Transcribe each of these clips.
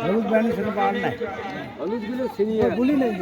হলুদ বাহিনী সেটা পাওয়ার নাই, হলুদগুলো সিনিয়র গুলি নেই,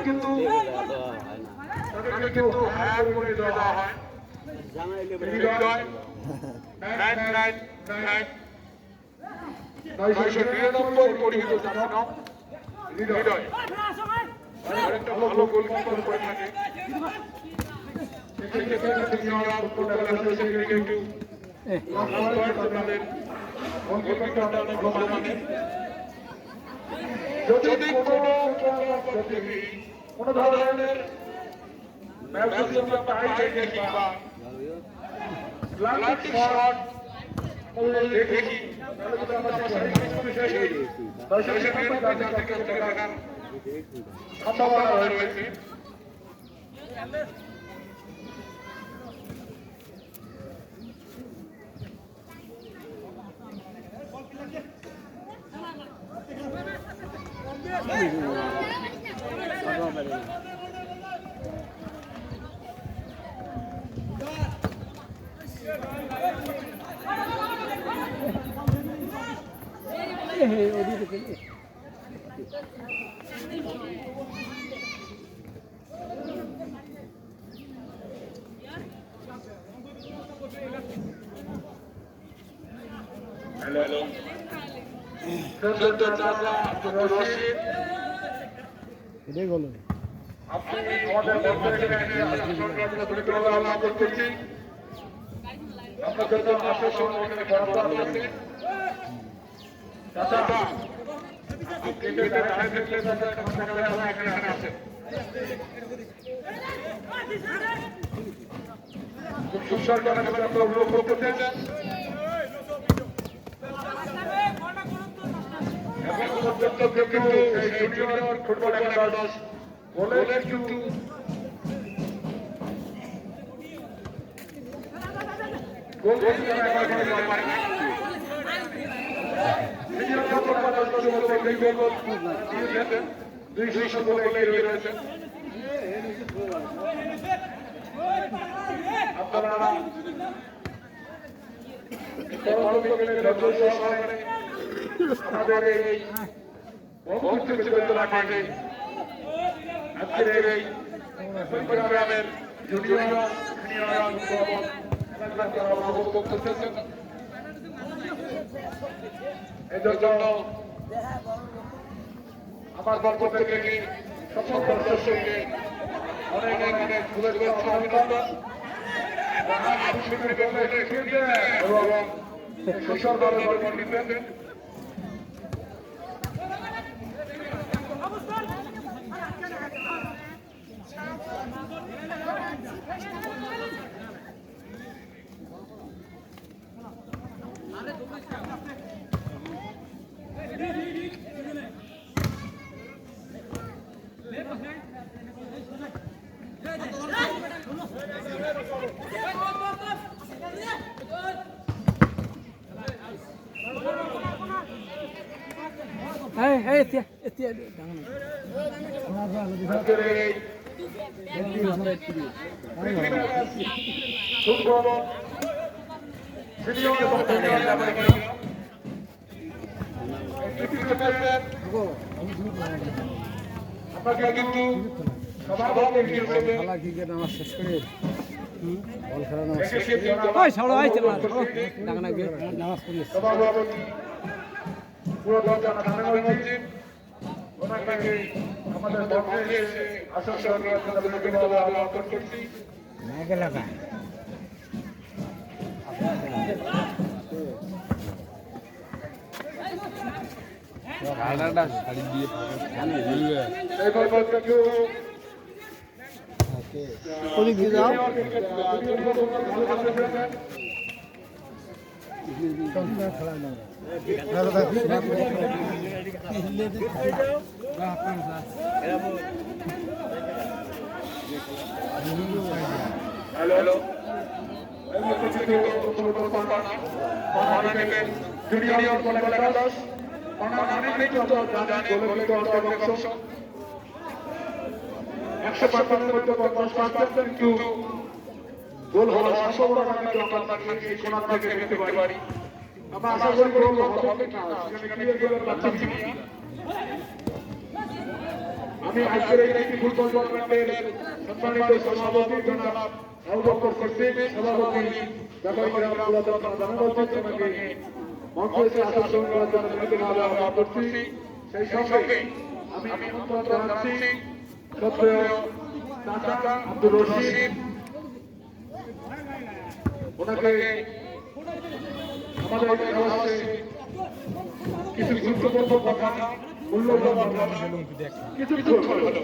কিন্তু ভালো গোলকিপার করে থাকে যদি কোন ধরনের দেখি সম্ভাবনা রয়েছে। Hello. এটাই বলো আপনি আমাদের করতেছি আপনাদের জন্য আসল সময় বরাদ্দ আছে চাচা আপনি যেটা দাঁড়িয়ে থাকলে এখানে আছে খুব সুসরকার আপনারা অনুরোধ করতেছেন এখন পর্যন্ত কিন্তু এই জুনিয়র ফুটবল একাদশ গোলের কিন্তু গোল রয়েছে আপনারা আমাদের এই মাঠে আজকের এই গ্রামের জুনিয়র এদের জন্য আমার পক্ষ থেকে সকল দর্শককে অনেক অনেক শুভেচ্ছা অভিনন্দন এবং সুসরভাবে আপনাকে কিন্তু সভাপতি হিসেবে খেলা ক্রিকেট আমার শেষ করে বল খেলা নামাজ শেষ এসেছে ওই ছাড়ো আইতে না ডাকনা গিয়ে নামাজ পড়ি সভাপতি পুরো দল জানা ধন্যবাদ দিচ্ছি ওনাকে আমাদের মঞ্চে এসে আসন সরকার ধন্যবাদ অর্পণ করছি মেঘে লাগা খেলাটা শাড়ি দিয়ে এবার বলতে ওদিক দিয়ে যাও খেলা না হ্যালো জুনিয়র কলেজ দাস অনেক অংশ 155 মধ্যে 50% কিন্তু গোল হলো সম্ভাবনা কিন্তু আমরা সেই সোনার থেকে দেখতে পারি আমরা আশা করি গোল হবে না সেখানে ক্লিয়ার গোলের বাচ্চা ছিল আমি আজকের এই ফুটবল টুর্নামেন্টের সম্মানিত সভাপতি জনাব আবু বকর সিদ্দিক সভাপতি ঢাকা গ্রাম পুরাতন ধন্যবাদ তোমাকে মঞ্চে এসে আসন করার জন্য ধন্যবাদ আহ্বান করছি সেই সঙ্গে আমি আমন্ত্রণ জানাচ্ছি সত্ত্বেও চাচা আব্দুর রশিদ ওনাকে আমাদের সমাজে কিছু গুরুত্বপূর্ণ কথা মূল্যবান কিছু হলো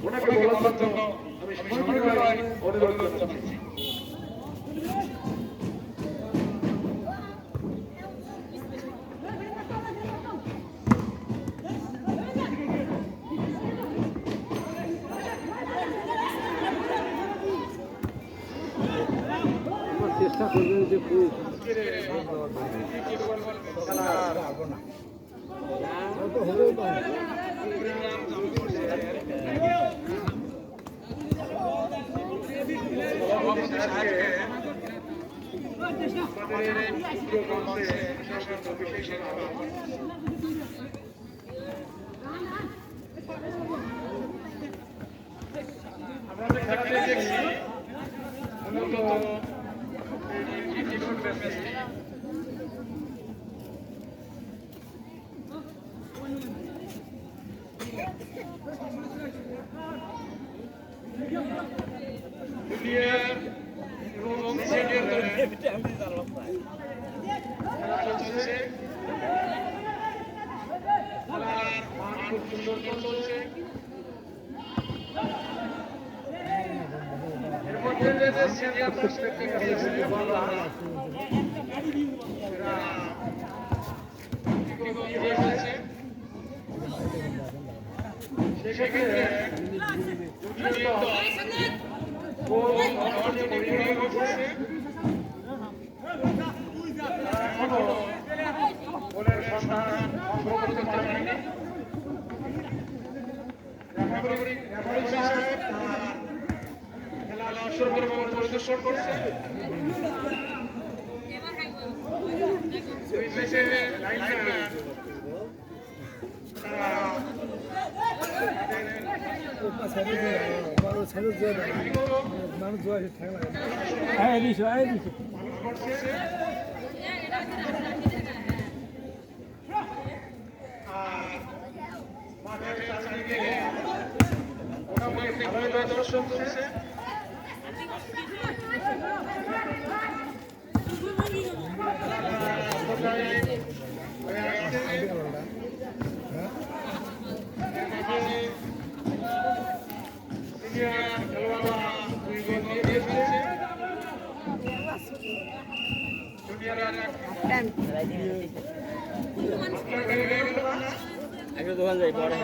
ওনাকে বলার জন্য আমি সবিনয় অনুরোধ জানাচ্ছি চেষ্টা করবেন যে খুব হবেও পারে পরিদর্শন করছে দর্শন করছে দোকান যাই পরে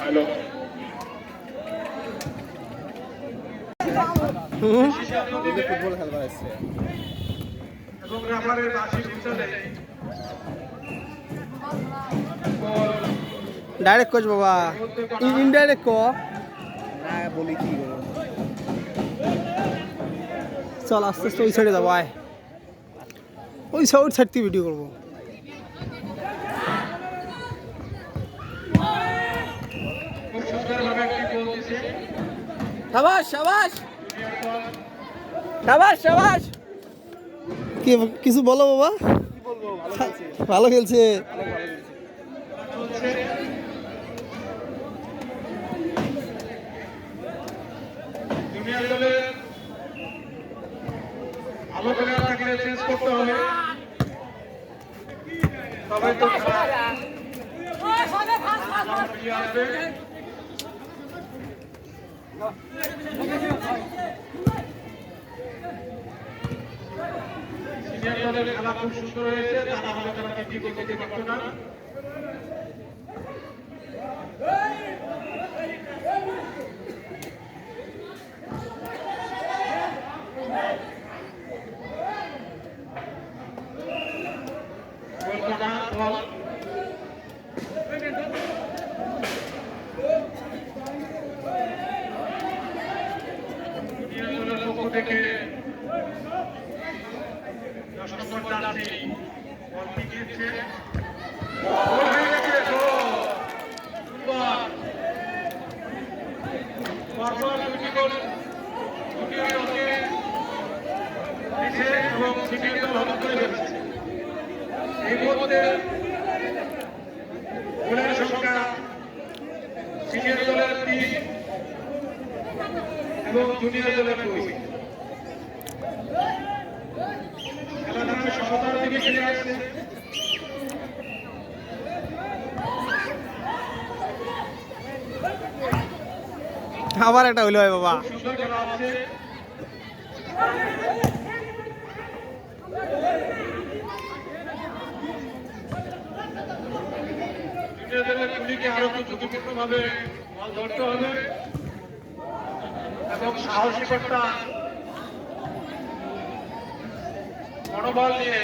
হ্যালো ফুটবল খেলবার আসছে এবং রেফারির বাঁশি ভিতরে ডাইরেক্ট কোচ বাবা ইনডাইরেক্ট ক না বলি কি করবো চল আস্তে আস্তে ওই সাইডে যাবো আয় ওই সাইড থেকে ভিডিও করবো খুব সুন্দরভাবে একটি গোল দিয়েছে শাবাশ শাবাশ শাবাশ শাবাশ কি কিছু বলো বাবা কি বলবো ভালো খেলছে চলছে জুনিয়র দলের ভালো খেলা থাকলে চেঞ্জ করতে হবে তবে তো খেলা ফিরে আসবে সিনিয়র দলের খেলা খুব সুন্দর হয়েছে তারা হলে তারা কি করতে পারতো না কলকাতা বল জুনিয়র দলের পক্ষ থেকে 10 নম্বর জার্সি বল পিছিয়েছে গোল হয়ে গেছে গোল সুন্দর পরপর দুটি গোল জুনিয়র দলকে দিয়েছে এবং সিনিয়র দল হল করে ফেলেছে এই মুহূর্তে গোলের সংখ্যা সিনিয়র দলের 3 এবং জুনিয়র দলের 2 খেলাধুলার সমতার দিকে ফিরে আসছে আবার একটা হইলো হয় বাবা সুন্দর খেলা হচ্ছে জুনিয়র দলের গুলিকে আরো একটু ঝুঁকিপূর্ণভাবে বল ধরতে হবে এবং সাহসিকতা মনোবল নিয়ে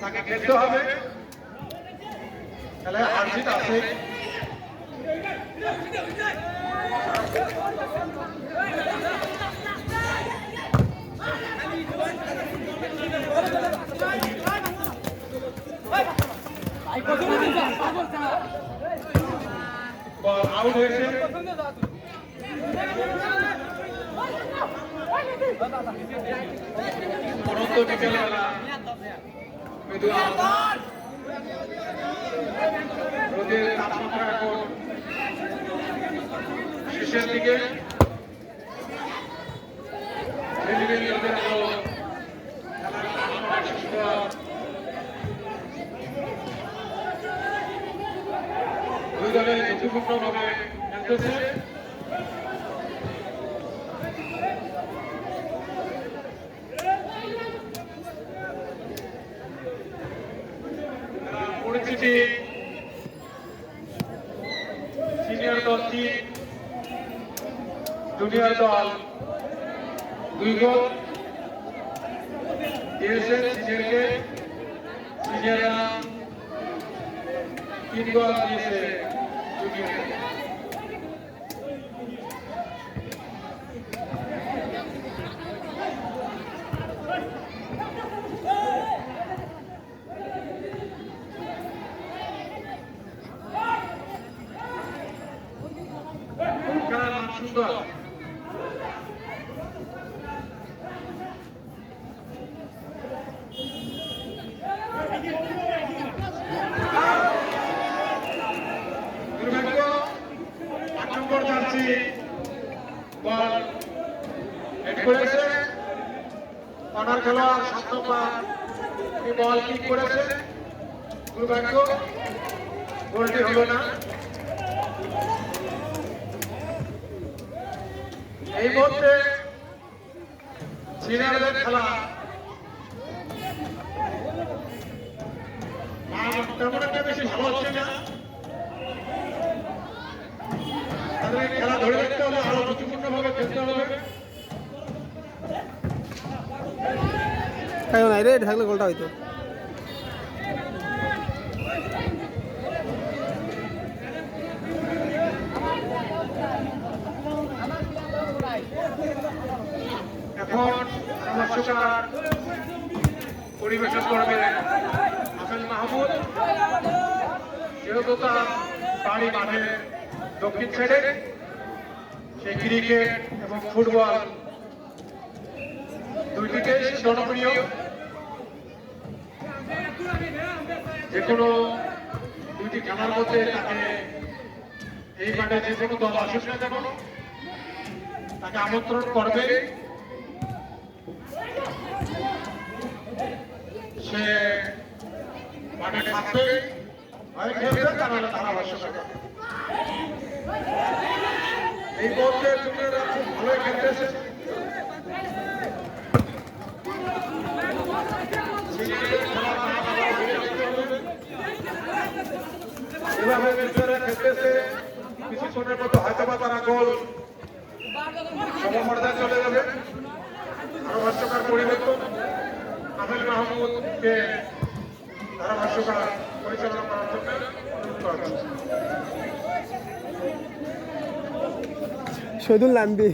তাকে খেলতে হবে তাহলে হারজিত আছে আউট হয়েছে। অনন্ত বিকেলবেলা রোদের তাপমাত্রা এখন শেষের দিকে। রোদের আলো দুই দলে ঝুঁকিপূর্ণভাবে খেলতেছে। পরিস্থিতি সিনিয়র দল 3, জুনিয়র দল 2 গোল দিয়েছে সিনিয়রকে, সিনিয়ররা 3 গোল দিয়েছে জুনিয়রকে। খেলার মান সুন্দর। দুর্ভাগ্য 8 নম্বর জার্সি বল হেড করেছে, কর্নার খেলোয়াড় 7 নম্বর বল কিক করেছে। দুর্ভাগ্য গোলটি হলো না। এই মুহূর্তে সিনিয়রদের খেলা তেমন একটা বেশি ভালো হচ্ছে না। তাদের খেলা ধরে রাখতে হলে আরো ঝুঁকিপূর্ণভাবে খেলতে হবে। নাই রে, থাকলে গোলটা হইতো। এখন পরামর্শকার পরিবেশন করবে হাসান মাহমুদ। যেহেতু তার বাড়ি মাঠের দক্ষিণ সাইডে, সেই ক্রিকেট এবং ফুটবল দুইটিতেই জনপ্রিয়। যে কোনো দুইটি খেলার মধ্যে তাকে এই মাঠে যে কোনো দল আসুক না কেন তাকে আমন্ত্রণ করবে। সে মাঠে থাকবে, হয় খেলবে, তাহলে ধারাভাষ্য করবে। এই মুহূর্তে জুনিয়ররা খুব ভালোই খেলতেছে। এভাবে জুনিয়ররা খেলতেছে, কিছুক্ষণের মতো হয়তো বা তারা গোল সমপর্যায়ে চলে যাবে। ধারাভাষ্যকার পরিবর্তন, হাসান মাহমুদকে ধারাভাষ্যকার পরিচালনা করার জন্য অনুরোধ করা হচ্ছে। শহীদুল লাম্বি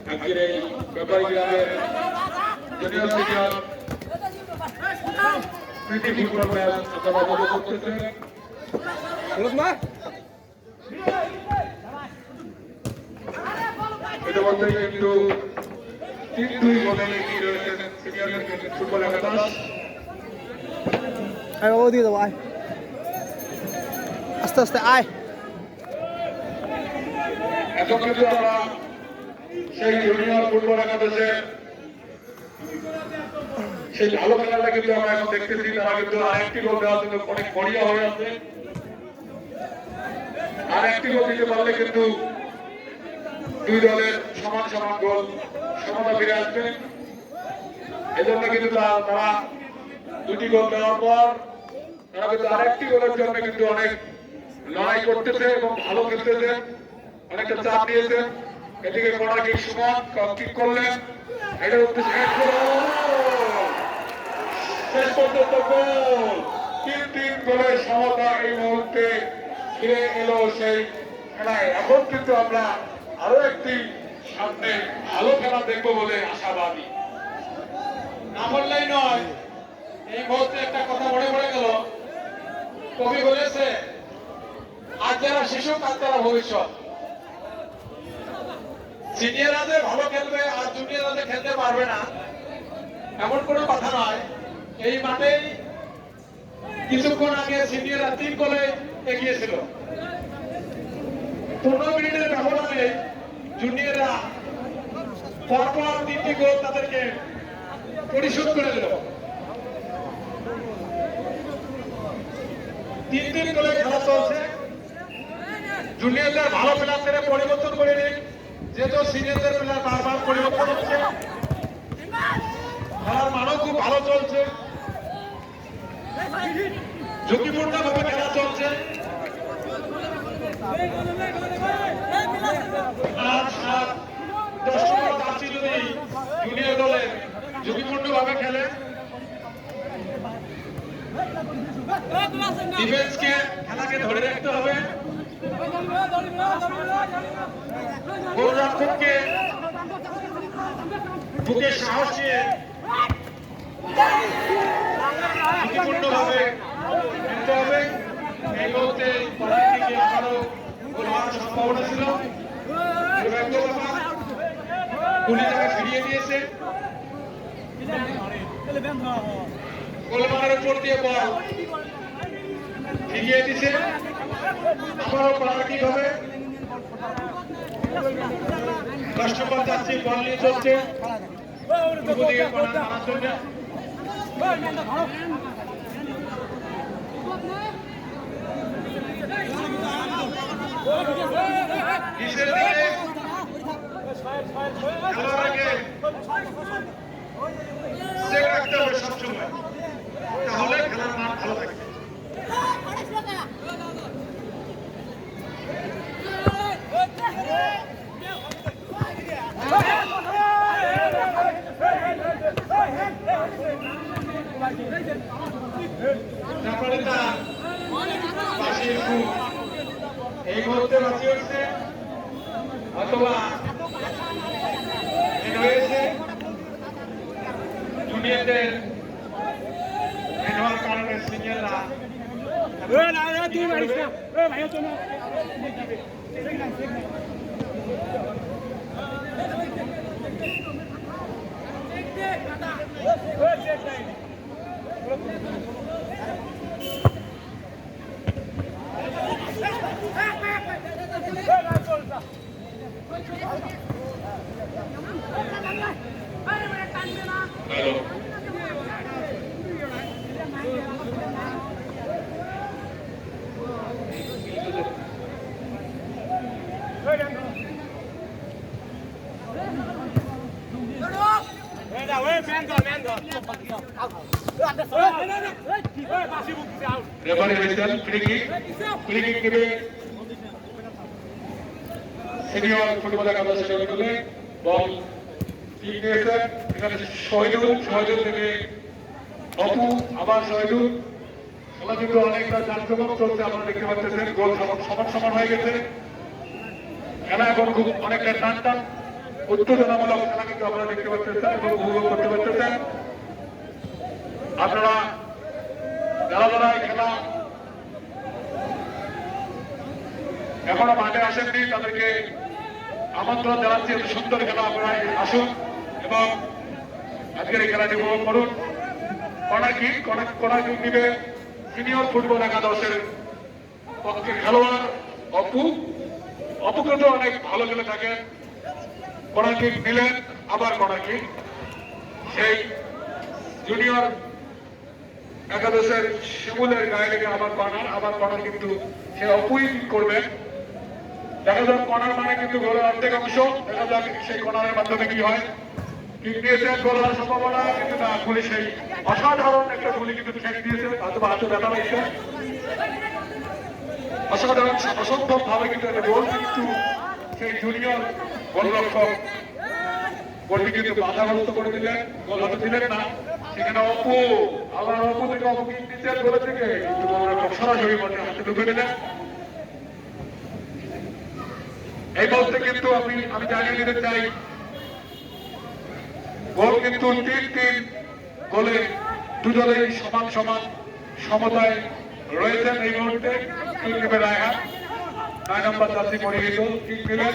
আজকের এই ব্যাপারী গ্রামের জুনিয়র সিনিয়র প্রীতি ফুটবল ম্যাচ আপনারা উপভোগ করতেছেন। ইতিমধ্যেই কিন্তু 3-2 গোলে এগিয়ে রয়েছেন সিনিয়র ফুটবল একাদশ। ওদিকে যাবো, আয় আস্তে আস্তে আয়। এখন কিন্তু আমরা সেই জুনিয়র ফুটবল একাদশের সেই ভালো খেলাটা কিন্তু আমরা এখন দেখতেছি। তারা কিন্তু আরেকটি গোল দেওয়ার জন্য অনেক মরিয়া হয়ে আছে। আর একটি গোল দিতে পারলে কিন্তু দুই দলের সমান সমান গোল সমতা ফিরে আসবে। এজন্য কিন্তু তারা 2টি গোল দেওয়ার পর তারা কিন্তু আরেকটি গোলের জন্য কিন্তু অনেক লড়াই করতেছে এবং ভালো খেলতেছে, অনেকটা চাপ দিয়েছে। এদিকে কর্নার কিক সুমন কিক করলেন, এটার উদ্দেশ্যে শেষ পর্যন্ত গোল 3-3 গোলের সমতা এই মুহূর্তে ফিরে এলো সেই খেলায়। এখন কিন্তু আমরা আরো একটি সামনে ভালো খেলা দেখবো বলে আশাবাদী। না বললেই নয়, এই মুহূর্তে একটা কথা মনে পড়ে গেল। কবি বলেছে, আজ যারা শিশু কাল তারা ভবিষ্যৎ। সিনিয়ররা যে ভালো খেলবে আর জুনিয়ররা যে খেলতে পারবে না এমন কোনো কথা নয়। এই মাঠেই কিছুক্ষণ আগে সিনিয়ররা 3 গোলে এগিয়েছিল। 15 মিনিটের ব্যবধানে জুনিয়ররা পরপর 3টি গোল তাদেরকে পরিশোধ করে দিল। 3-3 গোলে খেলা চলছে। জুনিয়রদের ভালো প্লেয়ারদের পরিবর্তন করে নিন, যেহেতু সিনিয়রদের প্লেয়ার বারবার পরিবর্তন হচ্ছে। খেলার মানও খুব ভালো চলছে, ঝুঁকিপূর্ণ ভাবে খেলা চলছে। আজ 10 নম্বর জার্সি যদি জুনিয়র দলে ঝুঁকিপূর্ণ ভাবে খেলে, ডিফেন্সকে খেলাকে ধরে রাখতে হবে, গোলরক্ষককে বুকে সাহস নিয়ে ঝুঁকিপূর্ণ ভাবে খেলতে হবে। এই মুহূর্তে আরো গোল হওয়ার সম্ভাবনা ছিল, পুলিশ তাকে ফিরিয়ে দিয়েছে। গোলমানের উপর দিয়ে বল ফিরিয়ে দিছে। আবারও কর্নার হবে। 10 নম্বর যাচ্ছে, বল নিয়ে চলছে পূর্ব দিকে কর্নার মারার জন্য। নিচের দিকে খেলার আগে চেক রাখতে হবে সবসময়, তাহলে খেলার মান ভালো থাকবে। এই মুহূর্তে বাঁচি হচ্ছে অথবা হয়েছে জুনিয়রদের হওয়ার কারণে সিনিয়ররা রেফারি হয়েছেন ফ্রি কিক নেবে সিনিয়র ফুটবল একাদশের অনুকূলে। বল ঠিক নিয়েছেন এখানে শহীদুল থেকে অপু, আবার শহীদুল। খেলা কিন্তু অনেকটা জাঁকজমক চলছে, আপনারা দেখতে পাচ্ছেন। গোল সমান হয়ে গেছে। খেলা এখন খুব অনেকটা টান উত্তেজনামূলক খেলা কিন্তু আপনারা দেখতে পাচ্ছেন এবং উপভোগ করতে পারতেছেন। আপনারা যারা এই খেলা এখনো মাঠে আসেননি তাদেরকে আমন্ত্রণ জানাচ্ছি, এত সুন্দর খেলা আপনারা আসুন এবং আজকের এই খেলাটি উপভোগ করুন। কর্নার কিক নিবে সিনিয়র ফুটবল একাদশের পক্ষে খেলোয়াড় অপুকে তো অনেক ভালো খেলে থাকেন। কর্নার কিক নিলেন, আবার কর্নার কিক। সেই জুনিয়র একাদশের শিমুলের গায়ে লেগে আবার কর্নার কিন্তু সে অপুই করবেন। দেখা যাক কর্নার মানে কিন্তু গোলের অর্ধেক অংশ। দেখা যাক সেই কর্নারের মাধ্যমে কি হয়। কিক দিয়েছেন, গোল হওয়ার সম্ভাবনা কিন্তু না। গুলি সেই অসাধারণ একটা গুলি কিন্তু ঠেক দিয়েছে, হয়তো হাতে ব্যথা লাগছে। অসাধারণ অসম্ভব ভাবে কিন্তু একটা গোল কিন্তু সেই জুনিয়র গোলরক্ষক গোলটি কিন্তু বাধাগ্রস্ত করে দিলেন, গোল হতে দিলেন না। সেখানে অপু আবার অপু থেকে অপু নিচের গোলের থেকে কিন্তু সরাসরি মাঠে হাতে ঢুকে নিলেন। এই মুহূর্তে কিন্তু আমি জানিয়ে দিতে চাই গোল কিন্তু 3-3 গোলে দুদলেই সমান সমান সমতায় রয়েছেন। এই মুহূর্তে রায়হান 9 নম্বর জার্সি পরিহিত কিক দিলেন,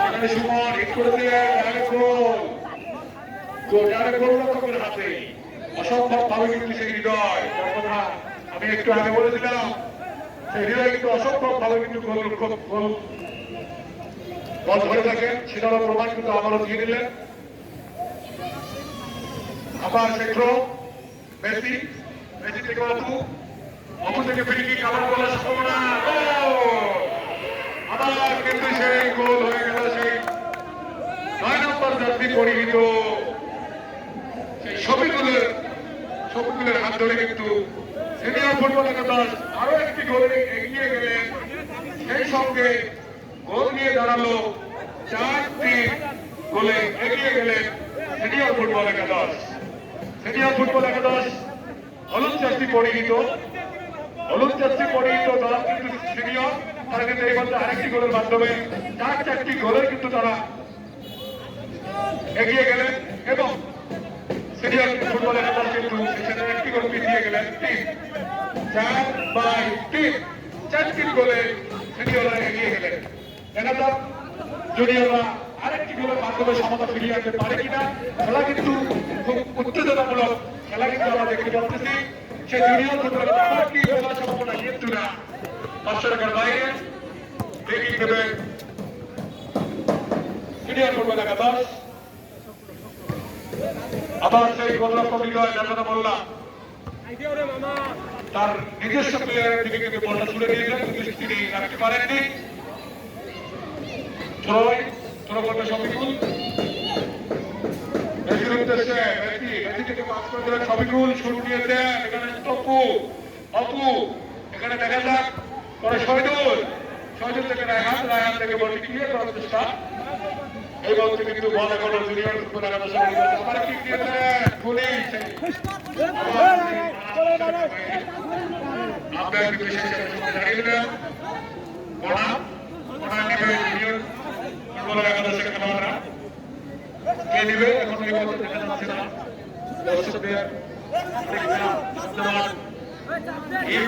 এখানে সুমন হিট করে দিলেন, গোলরক্ষকের হাতে অসম্ভব ভাবে কিন্তু সেই হৃদয়, কথা আমি একটু আগে বলেছিলাম, সেই হৃদয় কিন্তু অসম্ভব ভাবে কিন্তু গোলরক্ষক গোল ধরে থাকেন, সেটারও প্রমাণ কিন্তু আবারও দিয়ে দিলেন। আবার সেক্টর মেসি থেকে অপু থেকে ফ্রি কিক, আবার বলার সম্ভাবনা, আবার কিন্তু সেই গোল হয়ে গেল সেই 9 নম্বর জার্সি পরিহিত সেই শফিকুলের হাত ধরে কিন্তু সিনিয়র ফুটবল একাদশ আরো একটি গোলে এগিয়ে গেলেন। সেই সঙ্গে গোল নিয়ে দাঁড়ালো 4-3 গোলে এগিয়ে গেলেন সিনিয়র ফুটবল একাদশ। সিনিয়র ফুটবল একাদশ হলুদ জার্সি পরিহিত দল কিন্তু সিনিয়র, তারা কিন্তু এই মধ্যে আরেকটি গোলের মাধ্যমে 4টি গোলের কিন্তু তারা এগিয়ে গেলেন এবং সিনিয়র ফুটবল একাদশ কিন্তু সেখানে একটি গোল পিছিয়ে গেলেন। 4/3 গোলে সিনিয়ররা এগিয়ে গেলেন। দেখা যাক জুনিয়ররা আরেকটি গোলের মাধ্যমে সমতা ফিরিয়ে আনতে পারে কিনা। খেলা কিন্তু খুব উত্তেজনামূলক খেলা কিন্তু আমরা দেখতে পাচ্ছি। সে জুনিয়র ফুটবল কি খেলার সম্ভাবনা কিন্তু না, 500 টাকার বাইরে এগিয়ে দেবে সিনিয়র ফুটবল একাদশ। আবার সেই গোলরক্ষক হৃদয় যেমন বললাম তার নিজস্ব প্লেয়ারের দিকে কিন্তু বলটা ছুড়ে দিয়েছেন, কিন্তু তিনি রাখতে পারেননি। করবে শফিকুল, মেসির উদ্দেশ্যে মেসি থেকে পাস করে দিলেন শফিকুল, শুরু নিয়েছেন, এখানে অপু, এখানে দেখা যাক পরে শহীদুল থেকে রায়হান থেকে বলটি ক্লিয়ার করার চেষ্টা। এই বলতে কিন্তু বল এখনো জুনিয়র ফুটবল একাদশ আবার কিক দিয়েছেন পুলিশ, আম্পায়ার কিন্তু জানিয়ে দিলেন কোনা নেবে জুনিয়র ফুটবল একাদশের খেলোয়াড়রা, কে নেবে এখন এই বলতে দেখা যাচ্ছে না। দর্শকদের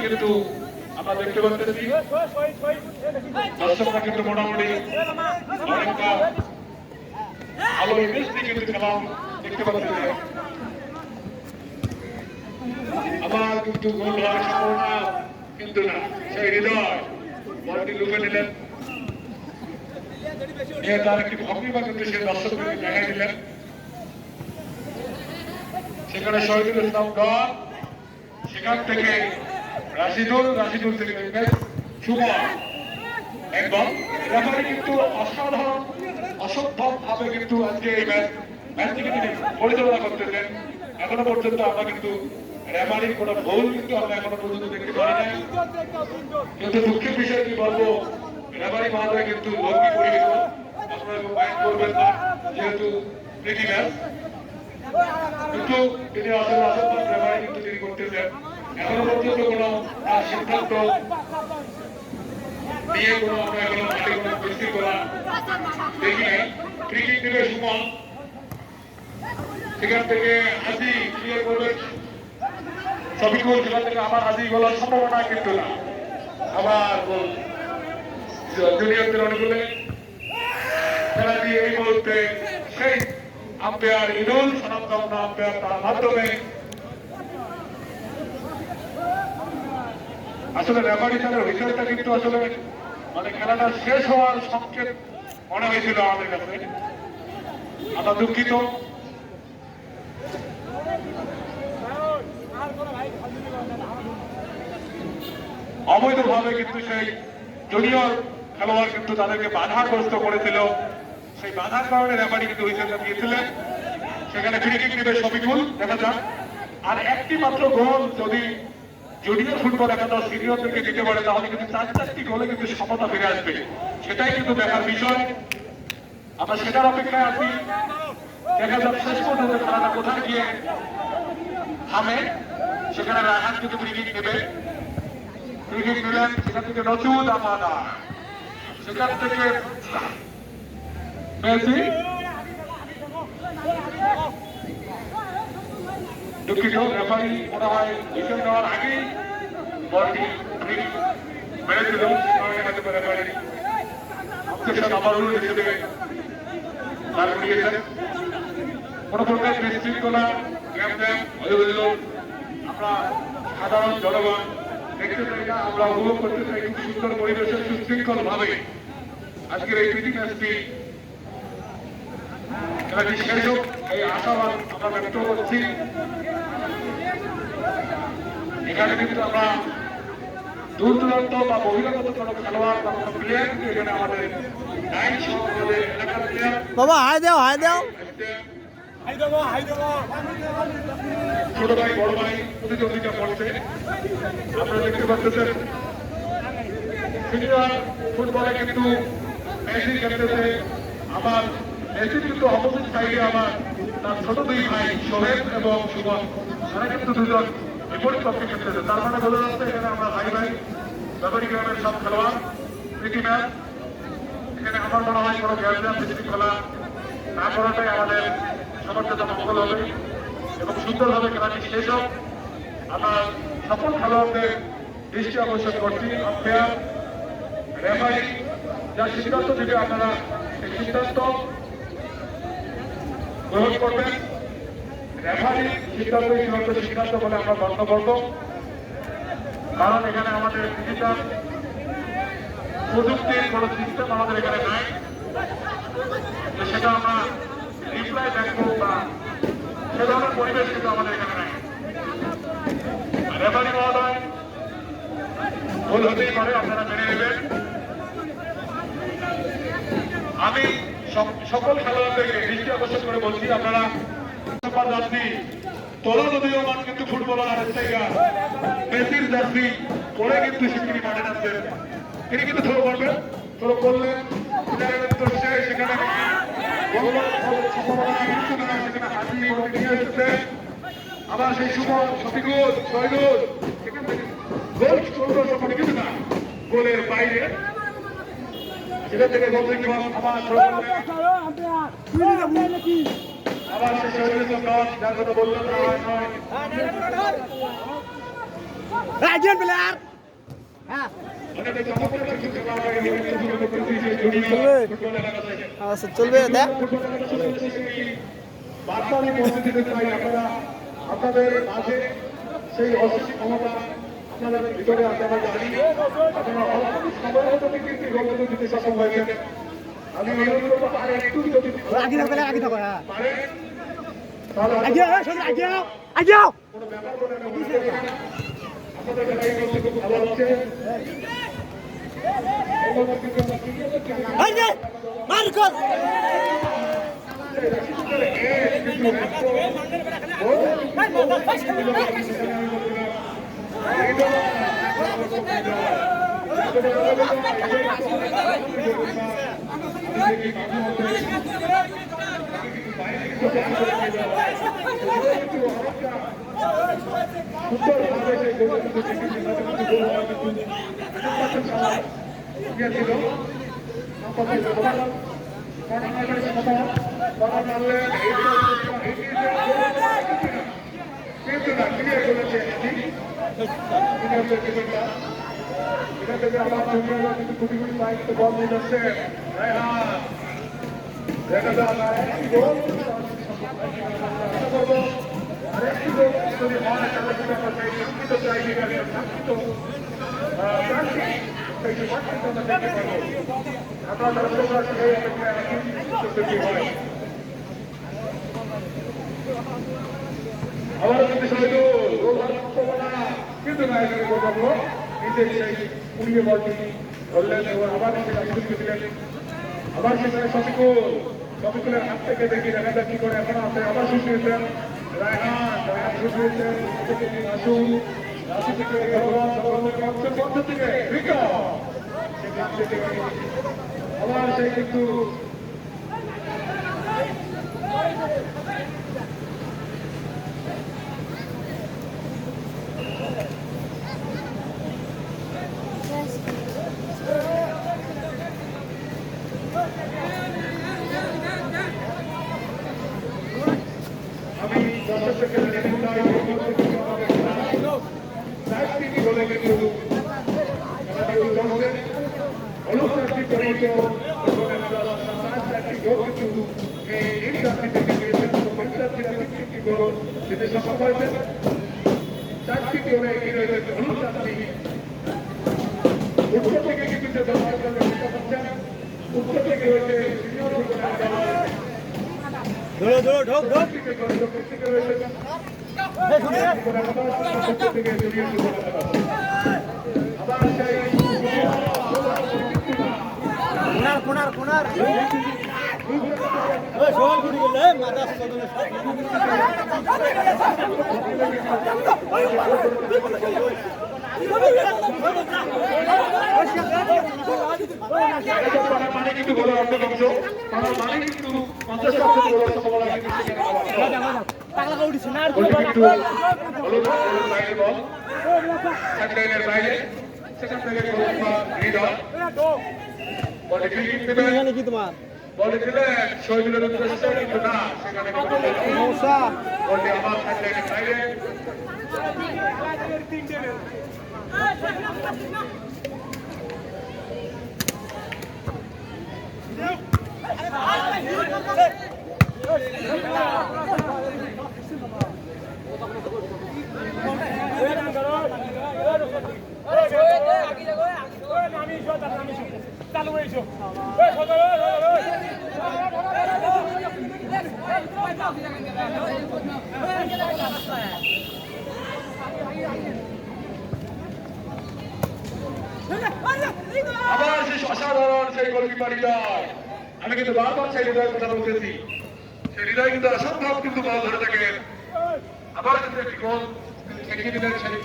কিন্তু আমরা দেখতে পাচ্ছি দর্শকরা কিন্তু মোটামুটি অনেকটা ভালো ইমেজ দিয়ে কিন্তু খেলা দেখতে পাচ্ছি। আবার কিন্তু গোল হওয়ার সম্ভাবনা কিন্তু না, সেই হৃদয় বলটি লুপে নিলেন, তার একটি ভঙ্গিমা কিন্তু সে দর্শকদের দেখাই দিলেন। সেখানে শহীদুল ইসলাম ডন, সেখান থেকে রাশিদুল থেকে সুমন এবং রেফারি কিন্তু অসাধারণ অসম্ভব ভাবে কিন্তু আজকে এই ম্যাচটিকে তিনি পরিচালনা করতেছেন। এখনো পর্যন্ত আমরা কিন্তু রেফারির কোনো ভুল কিন্তু আমরা এখনো পর্যন্ত দেখতে পারি নাই, কিন্তু দুঃখের বিষয় কি বলবো, রেফারি মহোদয় কিন্তু ভঙ্গি পরিহিত, আপনারা মাইন্ড করবেন না যেহেতু প্রীতি ম্যাচ, কিন্তু তিনি আসলে অসম্ভব রেফারি কিন্তু তিনি করতেছেন। এখনো পর্যন্ত কোনো সিদ্ধান্ত নিয়ে কোনো আমরা এখনো মাঠে কোনো বৃষ্টি করা দেখি নাই। ফ্রি কিক দিবে সুমন, সেখান থেকে আজি ক্লিয়ার করবে শফিকুল, সেখান থেকে আবার আজি বলার সম্ভাবনা কিন্তু না, আবার জুনিয়রদের অনুকূলে খেলা দিয়ে এই মুহূর্তে সেই আম্পায়ার ইদুল সনাতন আম্পায়ার তার মাধ্যমে আসলে রেফারি তাদের বিষয়টা কিন্তু আসলে মানে খেলাটা শেষ হওয়ার সংকেত মনে হয়েছিল আমাদের কাছে, আমরা দুঃখিত। অবৈধভাবে কিন্তু সেই জুনিয়র খেলোয়াড় কিন্তু তাদেরকে বাধাগ্রস্ত করেছিল, সেই বাধার কারণে রেফারি কিন্তু হুইসেলটা দিয়েছিলেন। সেখানে ফ্রি কিক নেবে শফিকুল, দেখা যাক। আর একটি মাত্র গোল যদি জুনিয়র ফুটবল একাদশ সিনিয়রদেরকে দিতে পারে তাহলে কিন্তু 4টি গোলে কিন্তু সমতা ফিরে আসবে, সেটাই কিন্তু দেখার বিষয়। আমরা সেটার অপেক্ষায় আছি, দেখা যাক শেষ পর্যন্ত খেলাটা কোথায় গিয়ে থামে সেখানে রায়হান কিন্তু ফ্রিকিক নেবে। ফ্রিকিক নিলেন, সেখান থেকে নজরুল আমাদা, সেখান থেকে মেসি, দুঃখিত রেফারি মনে হয় উইকেট নেওয়ার আগেই বলটি মেরে দিল। রেফারি আমারুল হিসেবে দাঁড় করিয়েছেন। কোন প্রকার বিশৃঙ্খলা আমরা সাধারণ জনগণ দেখতে চাই না, আমরা উপভোগ করতে চাই খুব সুন্দর পরিবেশে সুশৃঙ্খল ভাবে আজকের এই প্রীতি ম্যাচটি খেলাটি শেষ হোক এই আশাবাদ আমরা ব্যক্ত করছি। এখানে কিন্তু আমরা দূর দূরান্ত বা বহিরাগত কোনো খেলোয়াড় বা কোনো প্লেয়ার কিন্তু এখানে আমাদের নাই, সব আমাদের এলাকার প্লেয়ার। বাবা হাই দাও, হাই দাও। ছোট ভাই বড় ভাই প্রতিযোগিতা করছে, আপনারা দেখতে পাচ্ছেন। সিনিয়র ফুটবলে কিন্তু মেসি খেলতেছে, আবার মেসি কিন্তু অপোজিট সাইডে আবার তার ছোট দুই ভাই সোহেব এবং সুমন, তারা কিন্তু দুজন বিপরীত পক্ষে খেলতেছে। তার মানে বোঝা যাচ্ছে এখানে আমরা ভাই ভাই ব্যাপারী গ্রামের সব খেলোয়াড় প্রীতি ম্যাচ। এখানে আমার মনে হয় কোনো গ্যাসা বিশৃঙ্খলা না করাটাই আমাদের সবার জন্য মঙ্গল হবে এবং সুন্দরভাবে খেলাটি শেষ হোক। আমরা সকল খেলোয়াড়দের দৃষ্টি আকর্ষণ করছি, আম্পায়ার রেফারি যা সিদ্ধান্ত দেবে আপনারা সেই সিদ্ধান্ত গ্রহণ করবেন। রেফারি সিদ্ধান্ত সিদ্ধান্ত বলে আমরা গণ্য করব, কারণ এখানে আমাদের ডিজিটাল প্রযুক্তির কোনো সিস্টেম আমাদের এখানে নাই, সেটা আমরা রিপ্লাই দেখবো বা সে ধরনের পরিবেশ কিন্তু আমাদের এখানে নাই। রেফারি মহোদয় ভুল হতেই পারে, আপনারা মেনে নেবেন। আমি সকল খেলোয়াড়দেরকে দৃষ্টি আকর্ষণ করে বলছি, আপনারা জার্সি তোলা যদিও মান কিন্তু ফুটবলার মেসির জার্সি পরে কিন্তু শিগগিরি মাঠে নামছেন। তিনি কিন্তু থ্রো করবেন, থ্রো করলেন সেখানে আবার সেই সুমন শফিকুল শহীদুল সেখান থেকে গোল সম্পর্কে কিন্তু না, গোলের বাইরে সেখান থেকে গোল আবার সেই শহীদুল যার কথা বললাম চলবে দেখ বার্তানি পরিস্থিতিতে চাই আপনারা আপনাদের মাঝে সেই অসীম ক্ষমতা আপনাদের ভিতরে আছে আমরা জানি। আপনারা অল্প সময় হতো কিন্তু গল্প দিতে সক্ষম হয়েছেন। আমি অনুরোধ করবো আর একটু যদি পারেন তাহলে কোনো ব্যাপার বলে আপনাদের খুব ভালো হচ্ছে। এখান থেকে আমার জুনিয়ররা কিন্তু কোটি কোটি বাইকতে বল নিয়ে যাচ্ছে। দেখা যাক আরেকটি গোল আরেকটি গোল যদি হয় তাহলে কিন্তু আমরা সেই শিক্ষিত জায়গায় শিক্ষিত প্রার্থী সেই মাঠটিতে আমরা দেখতে পাবো। আমরা দর্শকরা সেই অপেক্ষায় আছি কি হয়। আবার কিন্তু হয়তো গোল হওয়ার সম্ভাবনা কিন্তু না, এখানে গোল করবো নিজের সেই উড়িয়ে বলটি ধরলেন এবং আবার সেটা দিলেন। আবার সেখানে শফিকুলের হাত থেকে দেখি দেখা যাক কি করে এখন আছে। আবার শুরু হয়েছেন রায়হান শুরু হয়েছেন আবার সেই কিন্তু ধরো ধরো ঢোক ঢোক কোনার কোনার কোনার সবাই ঘুরে গেলে মাথা মানে কিন্তু বলে অর্থ অংশ মানে কিন্তু 50 কি তোমার বলে দিলেন শহীদুলের উদ্দেশ্যে কিন্তু না সেখানে বলতে আমার সাইডলাইনের বাইরে চালু হয়েছো আবার সেই অসাধারণ সেই গোলকিপার হৃদয় আমি কিন্তু বারবার সেই হৃদয়ের কথা বলতেছি সেই হৃদয় কিন্তু অসম্ভব কিন্তু বল ধরে থাকে আবার কিন্তু একটি গোল ঠেকিয়ে দিলেন সেই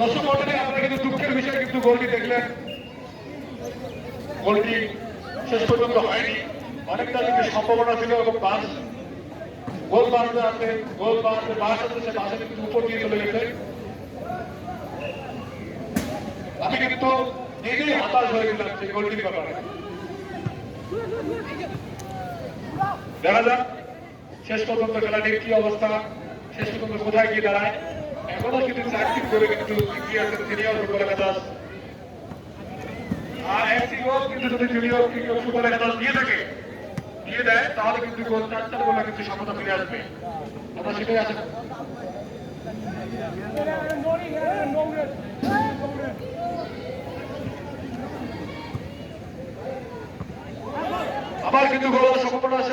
দর্শক মণ্ডলী আপনারা কিন্তু দুঃখের বিষয় কিন্তু গোলটি দেখলেন গোলটি শেষ পর্যন্ত হয়নি অনেকটা কিন্তু সম্ভাবনা ছিল এবং বাস গোল বাড়তে আছে গোল বাড়তে বাস আছে সে বাসে কিন্তু উপর দিয়ে চলে গেছে আমি কিন্তু নিজেই হতাশ হয়ে গেলাম সেই গোলটির ব্যাপারে দেখা যাক শেষ পর্যন্ত খেলাটির কি অবস্থা শেষ পর্যন্ত কোথায় গিয়ে দাঁড়ায় এখনো কিন্তু 4টি করে কিন্তু এগিয়ে আছেন সিনিয়র ফুটবল একাদশ আর একটি গোল কিন্তু যদি জুনিয়র ফুটবল একাদশ দিয়ে দেয় তাহলে কিন্তু গোল 4টা গোল কিন্তু সমতা ফিরে আসবে আমরা সেটাই আশা করি আবার কিন্তু গোল সম্ভাবনা আছে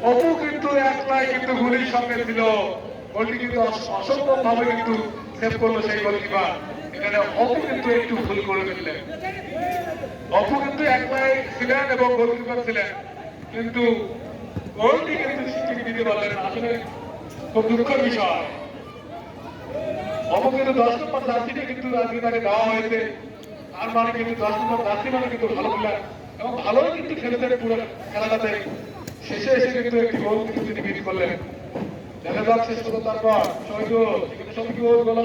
অপু কিন্তু একলাই কিন্তু গুলির সঙ্গে ছিল গোলটি কিন্তু অসম্ভব ভাবে কিন্তু সেভ করলো সেই গোলকিপার এখানে অপু কিন্তু একটু ভুল করে ফেললেন অপু কিন্তু একলাই ছিলেন এবং গোলকিপার ছিলেন কিন্তু গোলটি কিন্তু স্বীকৃতি দিতে পারলেন আসলে খুব দুঃখের বিষয় অপু কিন্তু 10 নম্বর জার্সিটা কিন্তু আজকে তাকে দেওয়া হয়েছে তার মানে কিন্তু 10 নম্বর জার্সি মানে কিন্তু ভালো প্লেয়ার এবং ভালোই কিন্তু খেলেছেন পুরো খেলাটাতে শেষে এসে কিন্তু একটি গোল কিন্তু তিনি মিস করলেন দেখা যাক শেষ পর্যন্ত তারপর শহীদুল গোল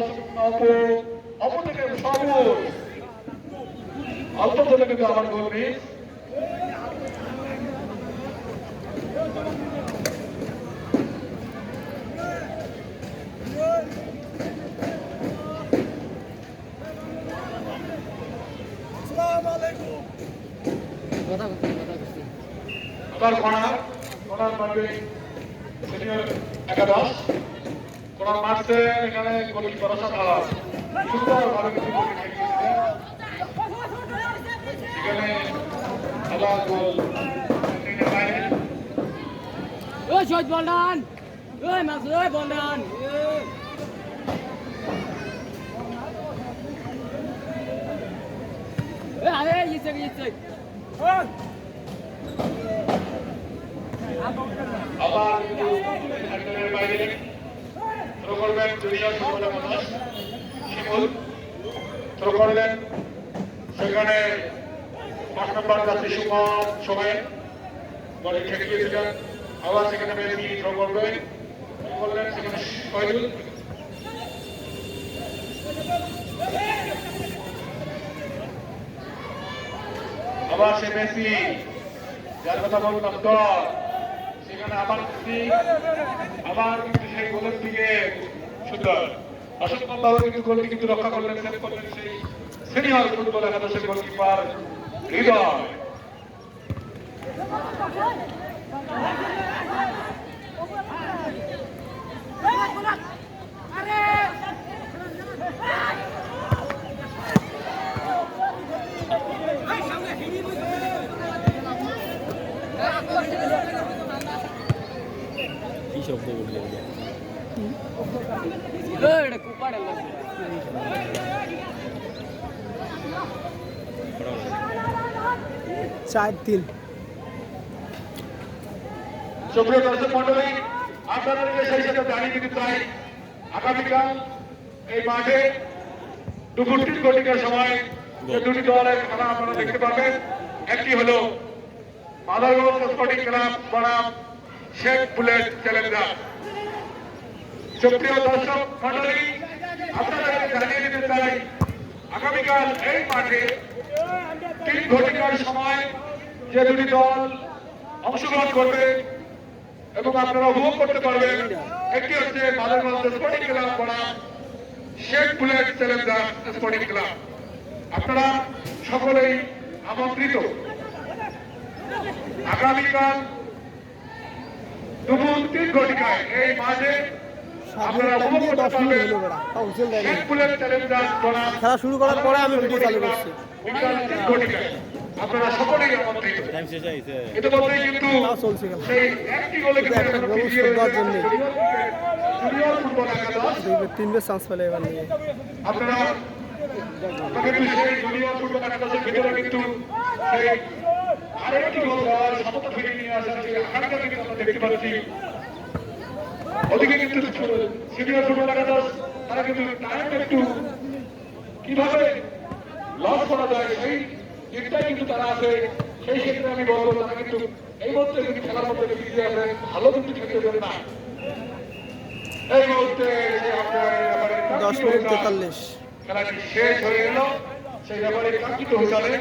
অপর থেকে সবুজ অল্প ধরে কিন্তু আমার গোল মিস আবার কোনার মারবে সিনিয়র একাদশ কোনার মারছে এখানে গোলকিপার অসাধারণ সুন্দরভাবে কিন্তু এখানে আবার গোল ওই শহীদ বলদান ওই মাছ ওই বলদান এই আরে ইচ্ছে আবার বাইরে করবেন জুনিয়র ফুটবল একাদশ শিমুল থ্রো করলেন, সেখানে 5 নম্বর যাত্রী সময়ে বলে ঠেকিয়েছিলেন। আবার সেখানে মেসি থ্রো করলেন, সেখানে শহীদুল আবার সে মেসি যার কথা বললাম তো, সেখানে আবার মেসি আবার কিন্তু সেই গোলের দিকে সুন্দর অসম্ভবভাবে কিন্তু গোলটি কিন্তু রক্ষা করলেন, সেভ করলেন সেই সিনিয়র ফুটবল একাদশের গোলকিপার হৃদয়। কি শব্দ বললে? চার তিন। সুপ্রিয় দর্শক মন্ডলী, আপনাদেরকে সেই সাথে জানিয়ে দিতে চাই, আগামীকাল এই মাঠে দুপুর 3 ঘটিকার সময় যে দুটি দলের খেলা আপনারা দেখতে পাবেন। একটি হলো মাদারগঞ্জ স্পোর্টিং ক্লাব বনাম শেখ বুলেট চ্যালেঞ্জার। সুপ্রিয় দর্শক মন্ডলী, আপনাদেরকে জানিয়ে দিতে চাই, আগামীকাল এই মাঠে 3 ঘটিকার সময় যে দুটি দল অংশগ্রহণ করবে এবং আপনারা উপভোগ করতে পারবেন, একটি হচ্ছে মাদারগঞ্জ স্পোর্টিং ক্লাব বনাম Sheikh bullet Challenger sporting club. আপনারা সকলেই আমন্ত্রিত। আগামীকাল দুপুর 3 ঘটিকায় এই মাঠে আপনারা উপভোগ করতে পারবেন শেখ বুলেট চ্যালেঞ্জার বনাম খেলা শুরু করার পরে আমি ভিডিও চালু করছি। বিকাল 3 ঘটিকায় আপনারা সকলেই আমন্ত্রিত। ইতিমধ্যেই কিন্তু চলছে খেলা। সেই একটি গোলে কিন্তু একটা এখনো গোল পিছিয়ে শোধ দেওয়ার রয়েছে জন্যে। জুনিয়র ফুটবল একাদশ। 3 চান্স পেলে এবার নিয়ে। আপনারা কিন্তু সেই জুনিয়র ফুটবল একাদশের ভিতরে কিন্তু সেই আরেকটি গোল দেওয়ার সমতা ফিরিয়ে নিয়ে আসার সেই আকাঙ্ক্ষা কিন্তু আমরা দেখতে পাচ্ছি। ওদিকে কিন্তু সিনিয়র ফুটবল একাদশ তারা কিন্তু টাইম একটু কিভাবে লস করা যায় সেই দিকটাই কিন্তু তারা আছে। সেই ক্ষেত্রে আমি বলবো তারা কিন্তু এই মুহূর্তে কিন্তু খেলার মধ্যে ফিরে আসে, ভালো কিন্তু খেলতে পারে না। এই মুহূর্তে যে আপনার 10 মিনিট 43। খেলাটি শেষ হয়ে গেল, সেই ব্যাপারে কাঙ্ক্ষিত হিসাবে